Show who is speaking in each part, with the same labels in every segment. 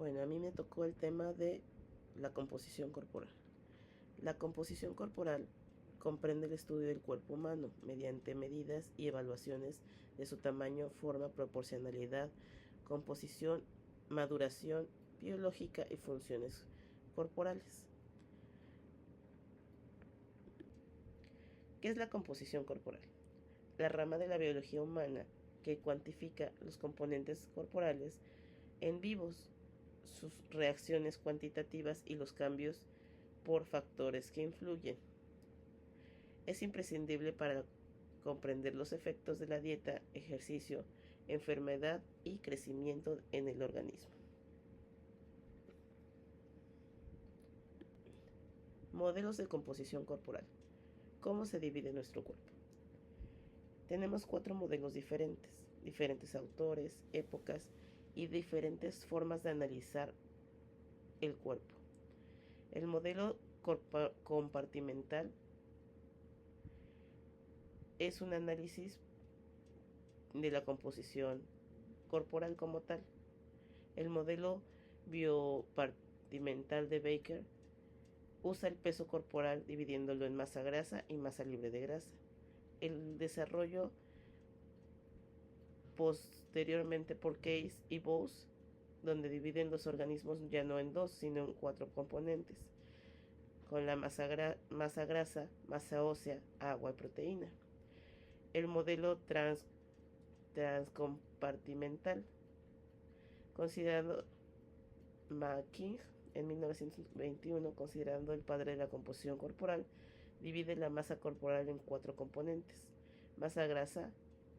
Speaker 1: Bueno, a mí me tocó el tema de la composición corporal. La composición corporal comprende el estudio del cuerpo humano mediante medidas y evaluaciones de su tamaño, forma, proporcionalidad, composición, maduración biológica y funciones corporales. ¿Qué es la composición corporal? La rama de la biología humana que cuantifica los componentes corporales en vivos, sus reacciones cuantitativas y los cambios por factores que influyen. Es imprescindible para comprender los efectos de la dieta, ejercicio, enfermedad y crecimiento en el organismo. Modelos de composición corporal. ¿Cómo se divide nuestro cuerpo? Tenemos 4 modelos diferentes autores, épocas y diferentes formas de analizar el cuerpo. El modelo compartimental es un análisis de la composición corporal como tal. El modelo biopartimental de Baker usa el peso corporal dividiéndolo en masa grasa y masa libre de grasa. El desarrollo posteriormente por Case y Bose, donde dividen los organismos ya no en 2, sino en 4 componentes, con la masa grasa, masa ósea, agua y proteína. El modelo transcompartimental, considerado McKean en 1921, considerando el padre de la composición corporal, divide la masa corporal en 4 componentes: masa grasa,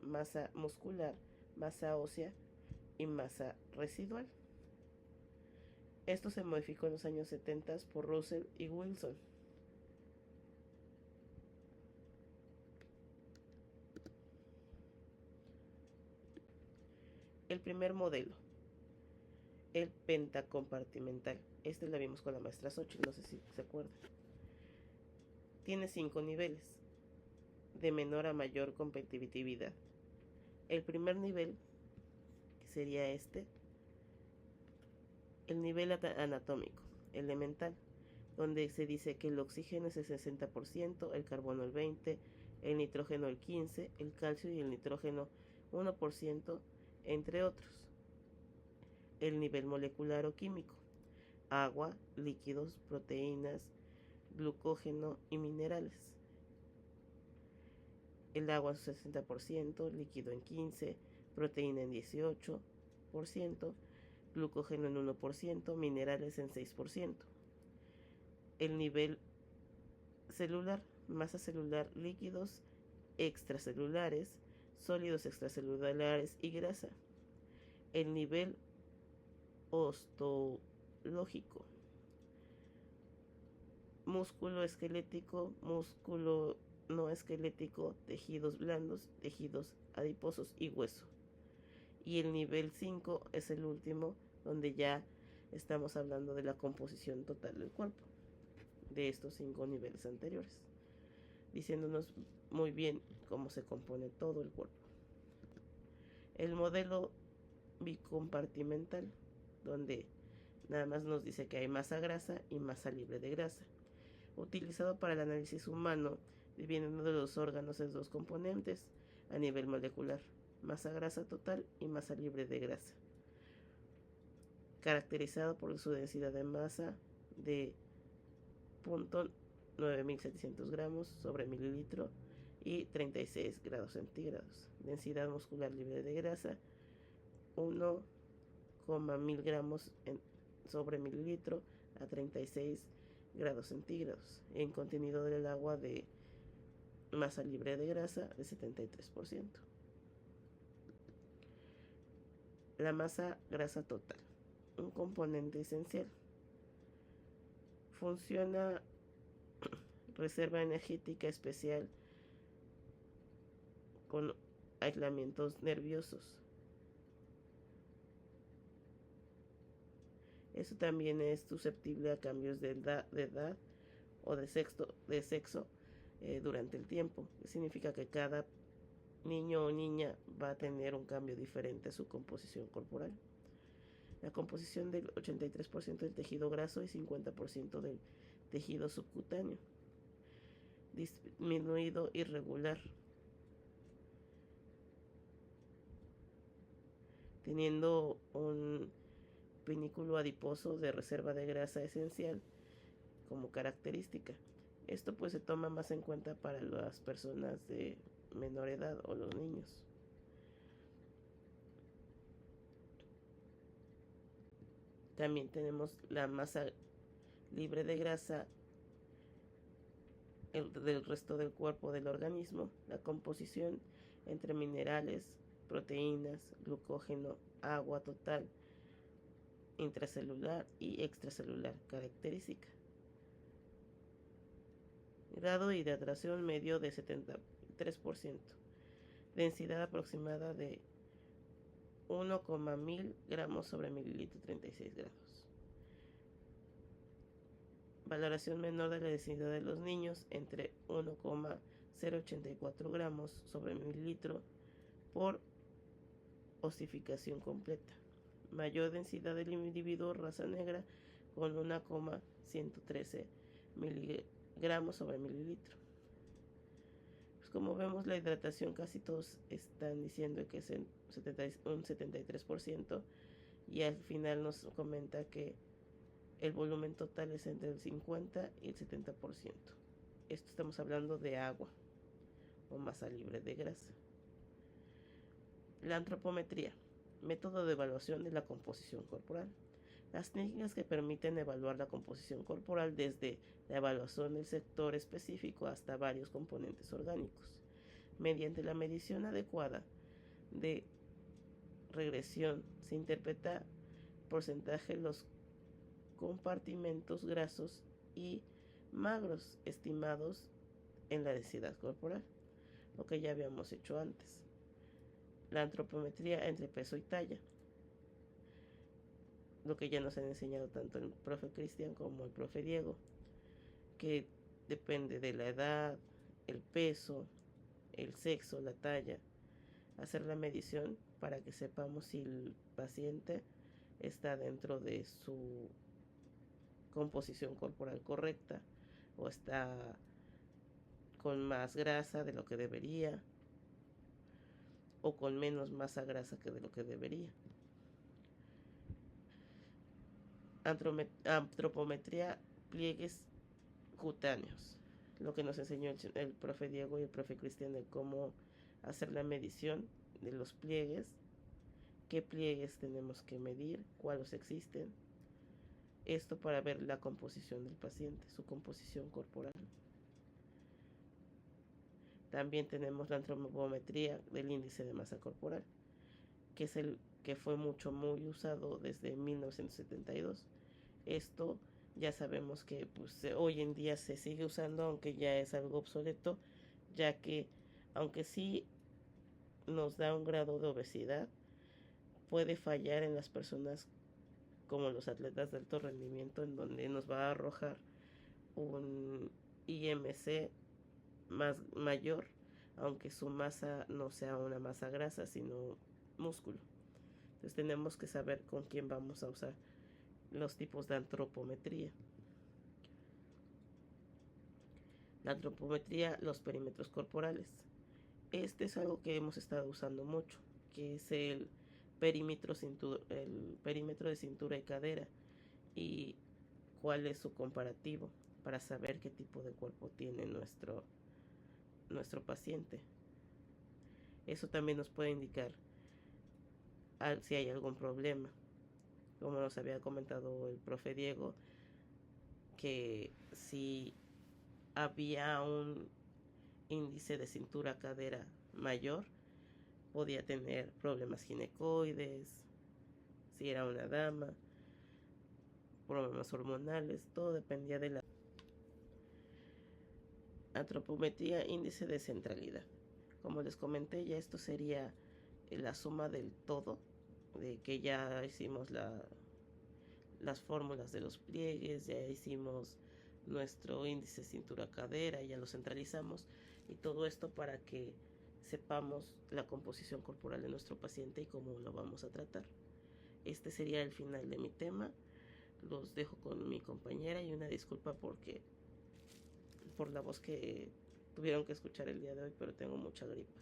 Speaker 1: masa muscular, masa ósea y masa residual. Esto se modificó en los años 70 por Russell y Wilson. El primer modelo, el pentacompartimental. Este lo vimos con la maestra Xochitl, no sé si se acuerdan. Tiene 5 niveles, de menor a mayor competitividad. El primer nivel, que sería este, el nivel anatómico, elemental, donde se dice que el oxígeno es el 60%, el carbono el 20%, el nitrógeno el 15%, el calcio y el nitrógeno 1%, entre otros. El nivel molecular o químico, agua, líquidos, proteínas, glucógeno y minerales. El agua es 60%, líquido en 15%, proteína en 18%, glucógeno en 1%, minerales en 6%. El nivel celular, masa celular, líquidos extracelulares, sólidos extracelulares y grasa. El nivel ostológico, músculo esquelético, músculo no esquelético, tejidos blandos, tejidos adiposos y hueso. Y el nivel 5 es el último, donde ya estamos hablando de la composición total del cuerpo, de estos 5 niveles anteriores, diciéndonos muy bien cómo se compone todo el cuerpo. El modelo bicompartimental, donde nada más nos dice que hay masa grasa y masa libre de grasa, utilizado para el análisis humano, dividiendo los órganos en 2 componentes a nivel molecular: masa grasa total y masa libre de grasa, caracterizado por su densidad de masa de 0.9700 gramos sobre mililitro y 36 grados centígrados. Densidad muscular libre de grasa 1,1000 gramos sobre mililitro a 36 grados centígrados. En contenido del agua de masa libre de grasa de 73%. La masa grasa total, un componente esencial. Funciona reserva energética especial con aislamientos nerviosos. Eso también es susceptible a cambios de edad o de sexo durante el tiempo. Significa que cada niño o niña va a tener un cambio diferente a su composición corporal. La composición del 83% del tejido graso y 50% del tejido subcutáneo. Disminuido irregular, teniendo un pinículo adiposo de reserva de grasa esencial como característica. Esto pues se toma más en cuenta para las personas de menor edad o los niños. También tenemos la masa libre de grasa del resto del cuerpo del organismo, la composición entre minerales, proteínas, glucógeno, agua total, intracelular y extracelular característica. Grado de hidratación medio de 73%. Densidad aproximada de 1,1000 gramos sobre mililitro 36 grados. Valoración menor de la densidad de los niños entre 1,084 gramos sobre mililitro por osificación completa. Mayor densidad del individuo raza negra con 1,113 miligramos sobre mililitro. Pues como vemos, la hidratación casi todos están diciendo que es un 73% y al final nos comenta que el volumen total es entre el 50 y el 70%. Esto estamos hablando de agua o masa libre de grasa. La antropometría, método de evaluación de la composición corporal. Las técnicas que permiten evaluar la composición corporal desde la evaluación del sector específico hasta varios componentes orgánicos. Mediante la medición adecuada de regresión se interpreta porcentaje de los compartimentos grasos y magros estimados en la densidad corporal, lo que ya habíamos hecho antes. La antropometría entre peso y talla, lo que ya nos han enseñado tanto el profe Cristian como el profe Diego, que depende de la edad, el peso, el sexo, la talla, hacer la medición para que sepamos si el paciente está dentro de su composición corporal correcta o está con más grasa de lo que debería o con menos masa grasa que de lo que debería. Antropometría, pliegues cutáneos, lo que nos enseñó el profe Diego y el profe Cristian de cómo hacer la medición de los pliegues, qué pliegues tenemos que medir, cuáles existen. Esto para ver la composición del paciente, su composición corporal. También tenemos la antropometría del índice de masa corporal, que es el que fue muy usado desde 1972. Esto ya sabemos que pues, hoy en día se sigue usando, aunque ya es algo obsoleto, ya que aunque sí nos da un grado de obesidad, puede fallar en las personas como los atletas de alto rendimiento, en donde nos va a arrojar un IMC mayor, aunque su masa no sea una masa grasa, sino músculo. Entonces tenemos que saber con quién vamos a usar los tipos de antropometría. La antropometría, los perímetros corporales. Este es algo que hemos estado usando mucho, que es el perímetro de cintura y cadera, y cuál es su comparativo para saber qué tipo de cuerpo tiene nuestro paciente. Eso también nos puede indicar si hay algún problema. Como nos había comentado el profe Diego, que si había un índice de cintura-cadera mayor, podía tener problemas ginecoides, si era una dama, problemas hormonales, todo dependía de la antropometría, índice de centralidad. Como les comenté, ya esto sería la suma del todo, de que ya hicimos las fórmulas de los pliegues, ya hicimos nuestro índice cintura-cadera, ya lo centralizamos, y todo esto para que sepamos la composición corporal de nuestro paciente y cómo lo vamos a tratar. este sería el final de mi tema. Los dejo con mi compañera y una disculpa por la voz que tuvieron que escuchar el día de hoy, pero tengo mucha gripa.